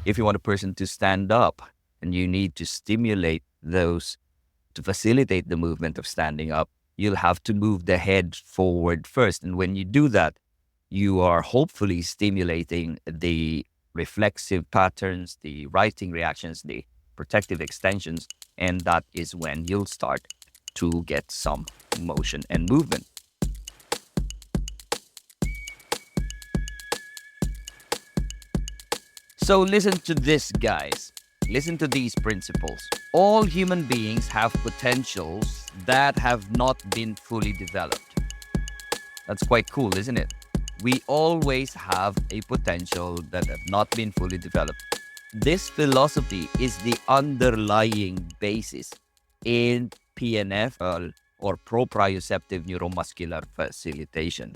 If you want a person to stand up, and you need to stimulate those to facilitate the movement of standing up, you'll have to move the head forward first. And when you do that, you are hopefully stimulating the reflexive patterns, the righting reactions, the protective extensions, and that is when you'll start to get some motion and movement. So listen to this, guys. Listen to these principles. All human beings have potentials that have not been fully developed. That's quite cool, isn't it? We always have a potential that have not been fully developed. This philosophy is the underlying basis in PNF or proprioceptive neuromuscular facilitation.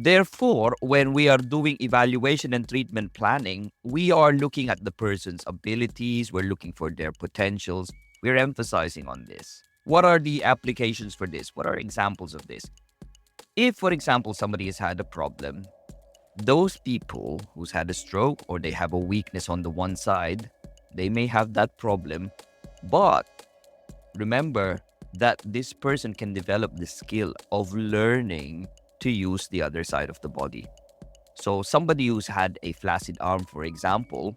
Therefore, when we are doing evaluation and treatment planning, we are looking at the person's abilities, we're looking for their potentials, we're emphasizing on this. What are the applications for this? What are examples of this? If, for example, somebody has had a problem, those people who's had a stroke or they have a weakness on the one side, they may have that problem, but remember that this person can develop the skill of learning to use the other side of the body. So somebody who's had a flaccid arm, for example,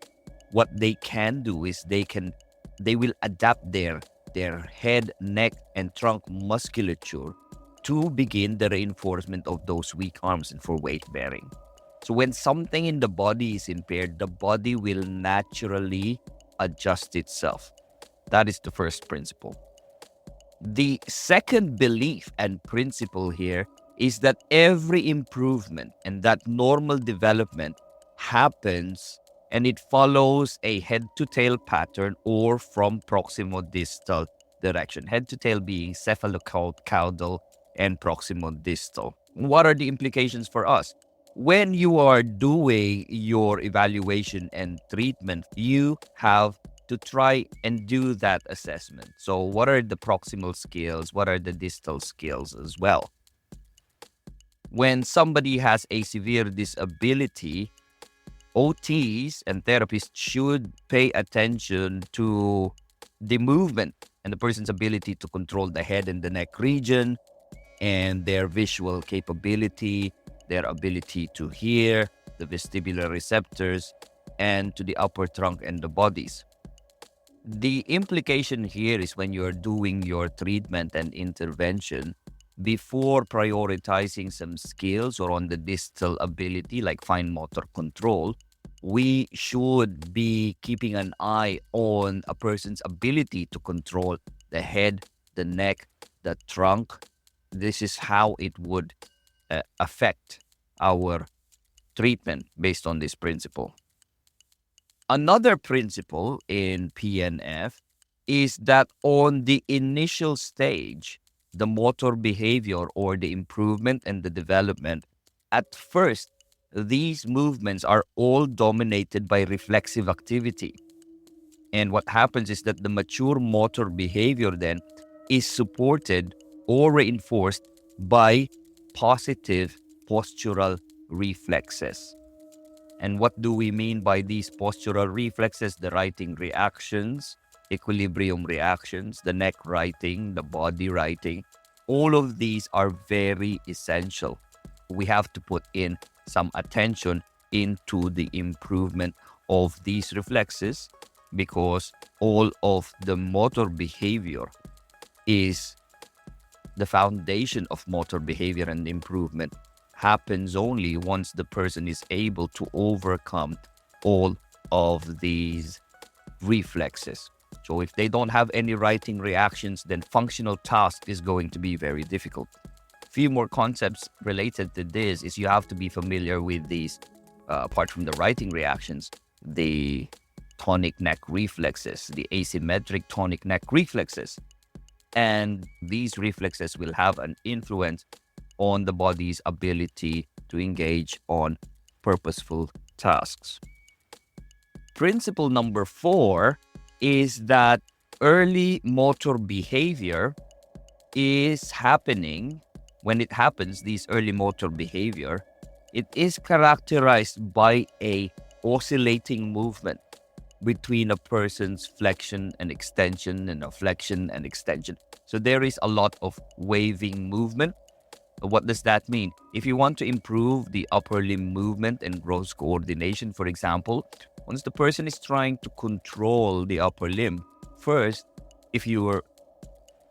what they can do is they will adapt their head, neck, and trunk musculature to begin the reinforcement of those weak arms and for weight bearing. So when something in the body is impaired, the body will naturally adjust itself. That is the first principle. The second belief and principle here is that every improvement and that normal development happens and it follows a head-to-tail pattern or from proximo-distal direction. Head-to-tail being cephalocaudal and proximo-distal. What are the implications for us? When you are doing your evaluation and treatment, you have to try and do that assessment. So what are the proximal skills? What are the distal skills as well? When somebody has a severe disability, OTs and therapists should pay attention to the movement and the person's ability to control the head and the neck region and their visual capability, their ability to hear, the vestibular receptors, and to the upper trunk and the bodies. The implication here is when you're doing your treatment and intervention, before prioritizing some skills or on the distal ability like fine motor control, we should be keeping an eye on a person's ability to control the head, the neck, the trunk. This is how it would affect our treatment based on this principle. Another principle in PNF is that on the initial stage, the motor behavior or the improvement and the development, at first, these movements are all dominated by reflexive activity. And what happens is that the mature motor behavior then is supported or reinforced by positive postural reflexes. And what do we mean by these postural reflexes? The righting reactions, equilibrium reactions, the neck righting, the body righting. All of these are very essential. We have to put in some attention into the improvement of these reflexes because all of the motor behavior is the foundation of motor behavior, and improvement happens only once the person is able to overcome all of these reflexes. So if they don't have any righting reactions, then functional task is going to be very difficult. Few more concepts related to this is you have to be familiar with these, apart from the righting reactions, the tonic neck reflexes, the asymmetric tonic neck reflexes. And these reflexes will have an influence on the body's ability to engage on purposeful tasks. Principle number 4 is that early motor behavior is happening. When it happens, these early motor behavior, it is characterized by a oscillating movement between a person's flexion and extension and a flexion and extension. So there is a lot of waving movement. What does that mean? If you want to improve the upper limb movement and gross coordination, for example, once the person is trying to control the upper limb, first, if you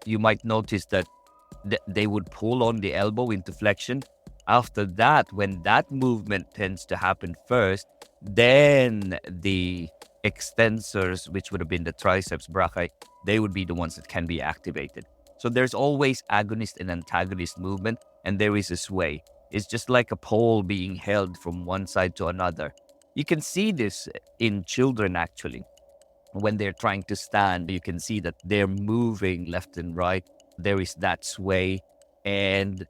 might notice that they would pull on the elbow into flexion. After that, when that movement tends to happen first, then the extensors, which would have been the triceps brachii, they would be the ones that can be activated. So there's always agonist and antagonist movement, and there is a sway. It's just like a pole being held from one side to another. You can see this in children actually. When they're trying to stand, you can see that they're moving left and right. There is that sway. And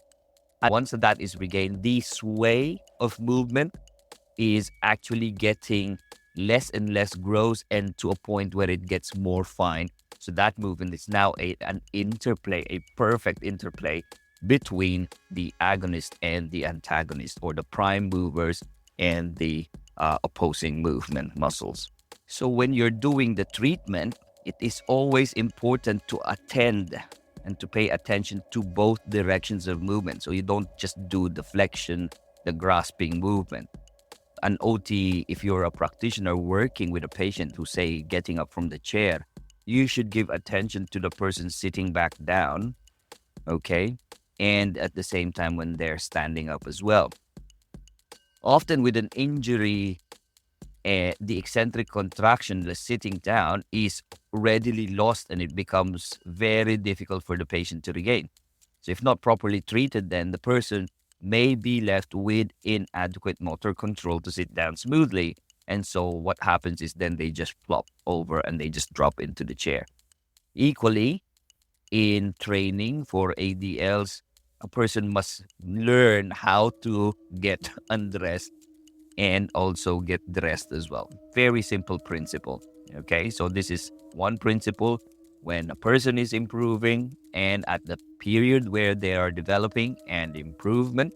once that is regained, the sway of movement is actually getting less and less gross and to a point where it gets more fine. So that movement is now an interplay, a perfect interplay between the agonist and the antagonist, or the prime movers and the opposing movement muscles. So when you're doing the treatment, it is always important to attend and to pay attention to both directions of movement. So you don't just do the flexion, the grasping movement. An OT, if you're a practitioner working with a patient who's, say, getting up from the chair, you should give attention to the person sitting back down, okay? And at the same time when they're standing up as well. Often with an injury, the eccentric contraction, the sitting down, is readily lost and it becomes very difficult for the patient to regain. So if not properly treated, then the person may be left with inadequate motor control to sit down smoothly. And so what happens is then they just flop over and they just drop into the chair. Equally, in training for ADLs, a person must learn how to get undressed and also get dressed as well. Very simple principle. Okay, so this is one principle. When a person is improving and at the period where they are developing and improvement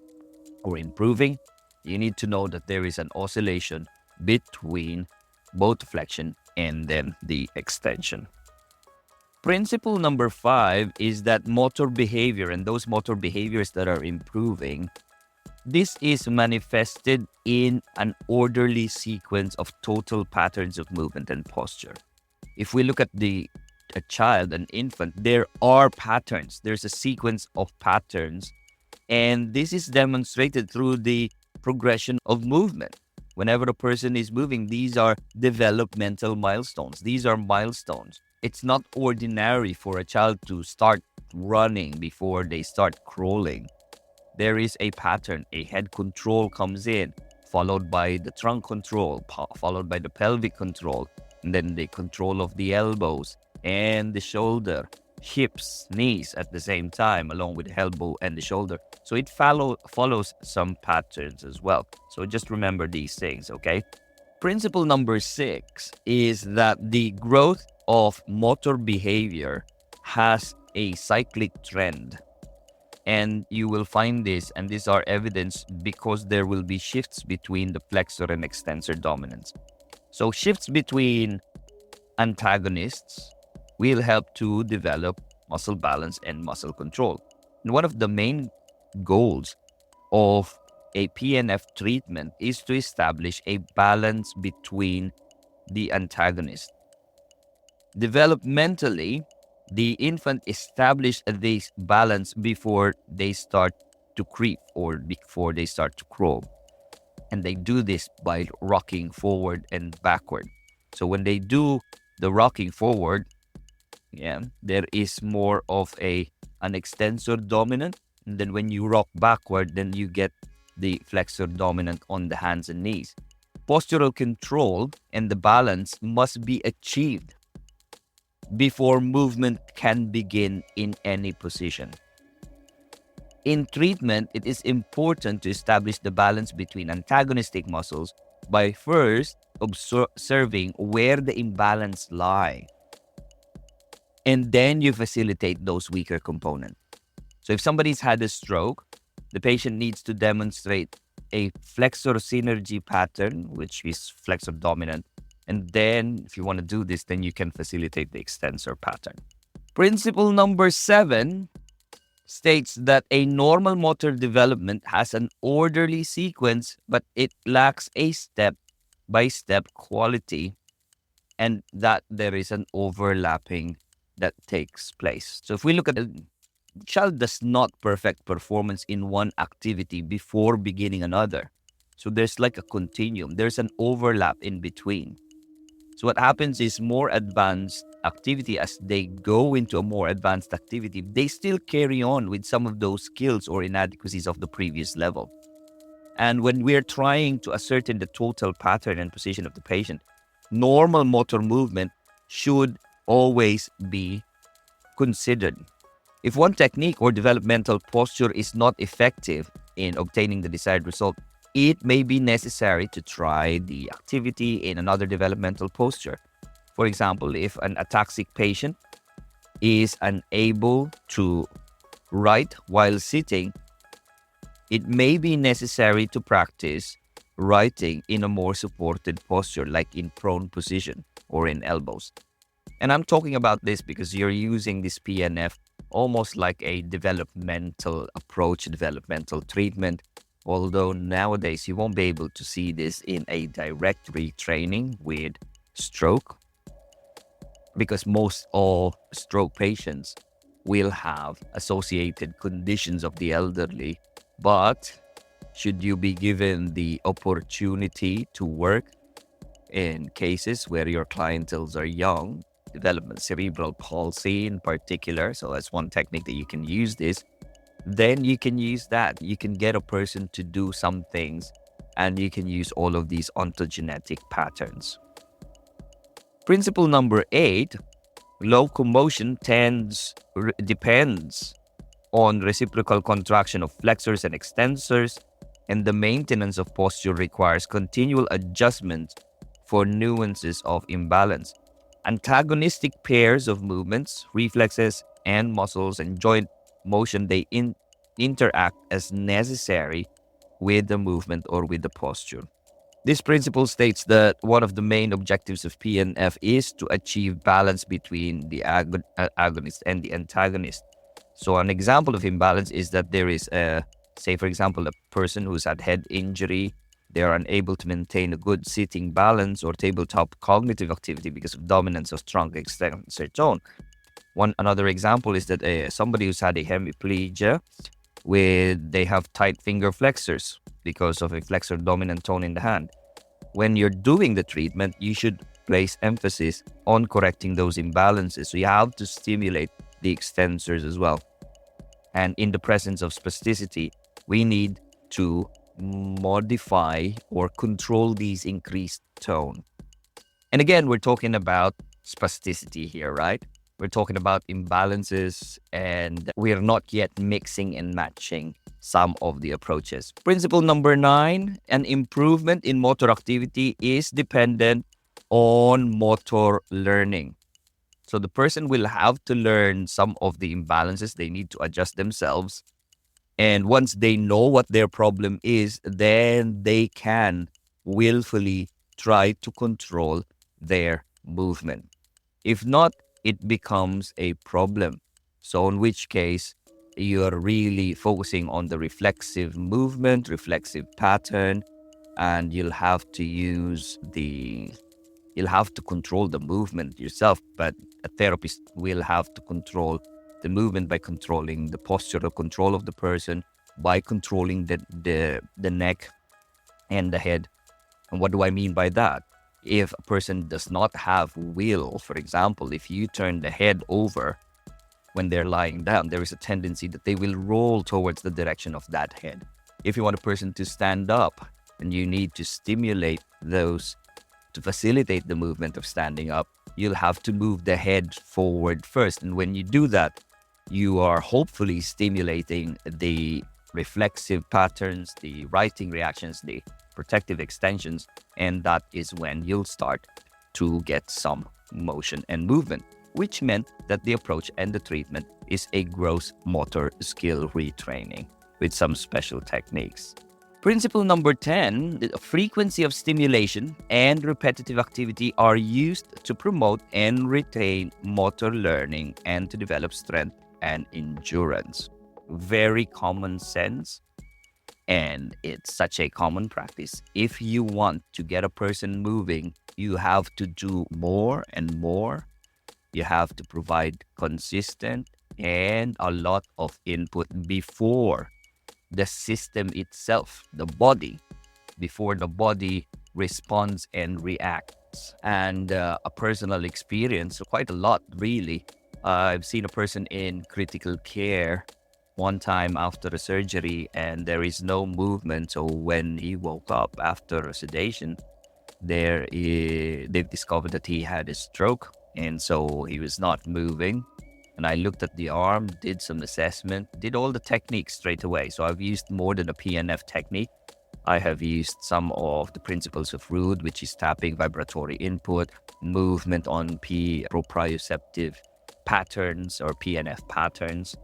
or improving, you need to know that there is an oscillation between both flexion and then the extension. Principle number 5 is that motor behavior, and those motor behaviors that are improving, this is manifested in an orderly sequence of total patterns of movement and posture. If we look at a child, an infant, there are patterns. There's a sequence of patterns, and this is demonstrated through the progression of movement. Whenever a person is moving, these are developmental milestones. These are milestones. It's not ordinary for a child to start running before they start crawling. There is a pattern. A head control comes in, followed by the trunk control, followed by the pelvic control, and then the control of the elbows and the shoulder, hips, knees at the same time, along with the elbow and the shoulder. So it follows some patterns as well. So just remember these things, okay? Principle number 6 is that the growth of motor behavior has a cyclic trend. And you will find this, and these are evidence because there will be shifts between the flexor and extensor dominance. So shifts between antagonists will help to develop muscle balance and muscle control. And one of the main goals of a PNF treatment is to establish a balance between the antagonist. Developmentally, the infant establishes this balance before they start to creep or before they start to crawl. And they do this by rocking forward and backward. So when they do the rocking forward, there is more of an extensor dominant. And then when you rock backward, then you get the flexor dominant on the hands and knees. Postural control and the balance must be achieved before movement can begin in any position. In treatment, it is important to establish the balance between antagonistic muscles by first observing where the imbalance lie. And then you facilitate those weaker components. So if somebody's had a stroke, the patient needs to demonstrate a flexor synergy pattern, which is flexor dominant. And then if you want to do this, then you can facilitate the extensor pattern. Principle number 7 states that a normal motor development has an orderly sequence, but it lacks a step-by-step quality, and that there is an overlapping that takes place. So if we look at the child does not perfect performance in one activity before beginning another. So there's like a continuum. There's an overlap in between. So what happens is more advanced activity, as they go into a more advanced activity, they still carry on with some of those skills or inadequacies of the previous level. And when we're trying to ascertain the total pattern and position of the patient, normal motor movement should always be considered. If one technique or developmental posture is not effective in obtaining the desired result, it may be necessary to try the activity in another developmental posture. For example, if an ataxic patient is unable to write while sitting, it may be necessary to practice writing in a more supported posture, like in prone position or in elbows. And I'm talking about this because you're using this PNF almost like a developmental approach, developmental treatment. Although nowadays you won't be able to see this in a direct retraining with stroke, because most all stroke patients will have associated conditions of the elderly. But should you be given the opportunity to work in cases where your clientels are young, development cerebral palsy in particular, so that's one technique that you can use this, then you can use that. You can get a person to do some things, and you can use all of these ontogenetic patterns. Principle number 8, locomotion depends on reciprocal contraction of flexors and extensors, and the maintenance of posture requires continual adjustment for nuances of imbalance. Antagonistic pairs of movements, reflexes, and muscles and joint motion, they interact as necessary with the movement or with the posture. This principle states that one of the main objectives of PNF is to achieve balance between the agonist and the antagonist. So an example of imbalance is that there is say for example, a person who's had head injury, they are unable to maintain a good sitting balance or tabletop cognitive activity because of dominance of strong extensor tone. Another example is that somebody who's had a hemiplegia, they have tight finger flexors because of a flexor dominant tone in the hand. When you're doing the treatment, you should place emphasis on correcting those imbalances. So you have to stimulate the extensors as well. And in the presence of spasticity, we need to modify or control these increased tone. And again, we're talking about spasticity here, right? We're talking about imbalances, and we are not yet mixing and matching some of the approaches. Principle number 9, an improvement in motor activity is dependent on motor learning. So the person will have to learn some of the imbalances. They need to adjust themselves. And once they know what their problem is, then they can willfully try to control their movement. If not, it becomes a problem. So in which case, you're really focusing on the reflexive movement, reflexive pattern, and you'll have to control the movement yourself. But a therapist will have to control the movement by controlling the postural control of the person, by controlling the neck and the head. And what do I mean by that? If a person does not have will, for example, if you turn the head over when they're lying down, there is a tendency that they will roll towards the direction of that head. If you want a person to stand up, and you need to stimulate those to facilitate the movement of standing up, you'll have to move the head forward first. And when you do that, you are hopefully stimulating the reflexive patterns, the writing reactions, the protective extensions, and that is when you'll start to get some motion and movement, which meant that the approach and the treatment is a gross motor skill retraining with some special techniques. Principle number 10, the frequency of stimulation and repetitive activity are used to promote and retain motor learning and to develop strength and endurance. Very common sense, and it's such a common practice. If you want to get a person moving, you have to do more and more. You have to provide consistent and a lot of input before the system itself, the body, before the body responds and reacts. And a personal experience, quite a lot really. I've seen a person in critical care one time after a surgery and there is no movement. So when he woke up after a sedation, they've discovered that he had a stroke, and so he was not moving. And I looked at the arm, did some assessment, did all the techniques straight away. So I've used more than a PNF technique. I have used some of the principles of Rude, which is tapping, vibratory input, movement on Proprioceptive patterns or PNF patterns,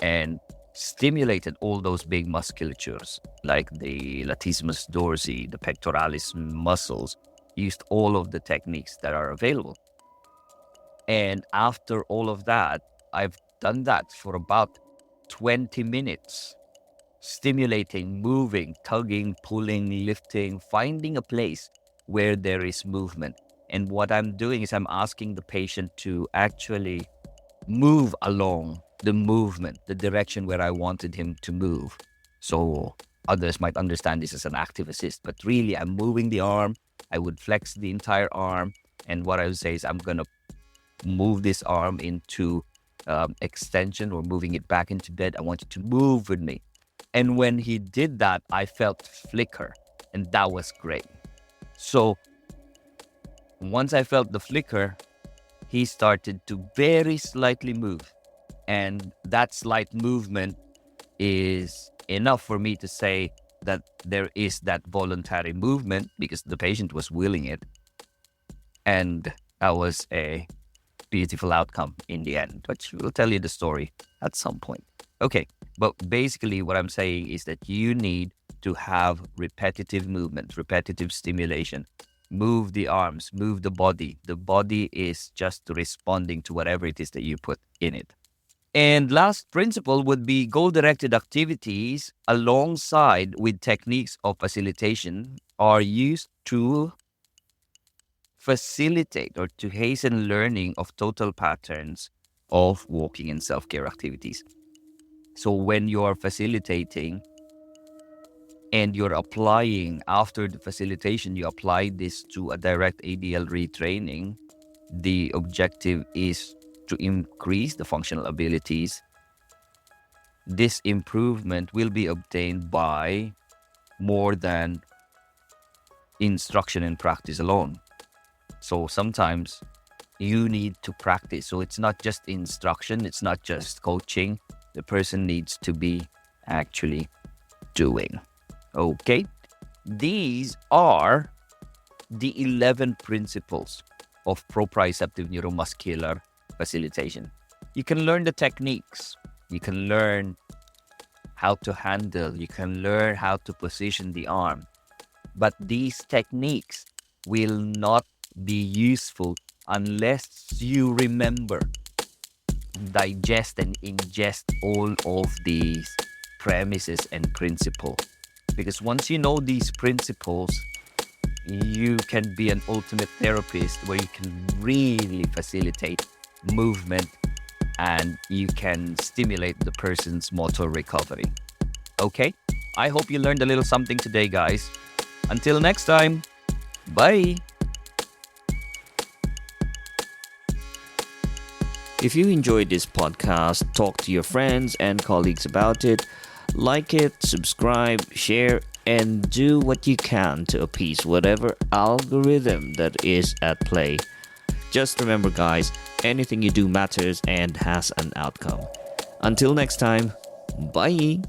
and stimulated all those big musculatures like the latissimus dorsi, the pectoralis muscles, used all of the techniques that are available. And after all of that, I've done that for about 20 minutes, stimulating, moving, tugging, pulling, lifting, finding a place where there is movement. And what I'm doing is I'm asking the patient to actually move along the movement, the direction where I wanted him to move. So others might understand this as an active assist, but really I'm moving the arm. I would flex the entire arm. And what I would say is I'm going to move this arm into extension or moving it back into bed. I want you to move with me. And when he did that, I felt flicker, and that was great. So once I felt the flicker, he started to very slightly move. And that slight movement is enough for me to say that there is that voluntary movement because the patient was willing it. And that was a beautiful outcome in the end, but we'll tell you the story at some point. Okay, but basically what I'm saying is that you need to have repetitive movement, repetitive stimulation. Move the arms, move the body. The body is just responding to whatever it is that you put in it. And last principle would be goal-directed activities alongside with techniques of facilitation are used to facilitate or to hasten learning of total patterns of walking and self-care activities. So when you are facilitating and you're applying after the facilitation, you apply this to a direct ADL retraining, the objective is to increase the functional abilities. This improvement will be obtained by more than instruction and practice alone. So sometimes you need to practice. So it's not just instruction, it's not just coaching. The person needs to be actually doing. Okay, these are the 11 principles of proprioceptive neuromuscular facilitation. You can learn the techniques. You can learn how to handle. You can learn how to position the arm. But these techniques will not be useful unless you remember, digest and ingest all of these premises and principles. Because once you know these principles, you can be an ultimate therapist where you can really facilitate movement and you can stimulate the person's motor recovery. Okay, I hope you learned a little something today, guys. Until next time, bye. If you enjoyed this podcast, talk to your friends and colleagues about it. Like it, subscribe, share, and do what you can to appease whatever algorithm that is at play. Just remember, guys, anything you do matters and has an outcome. Until next time, bye.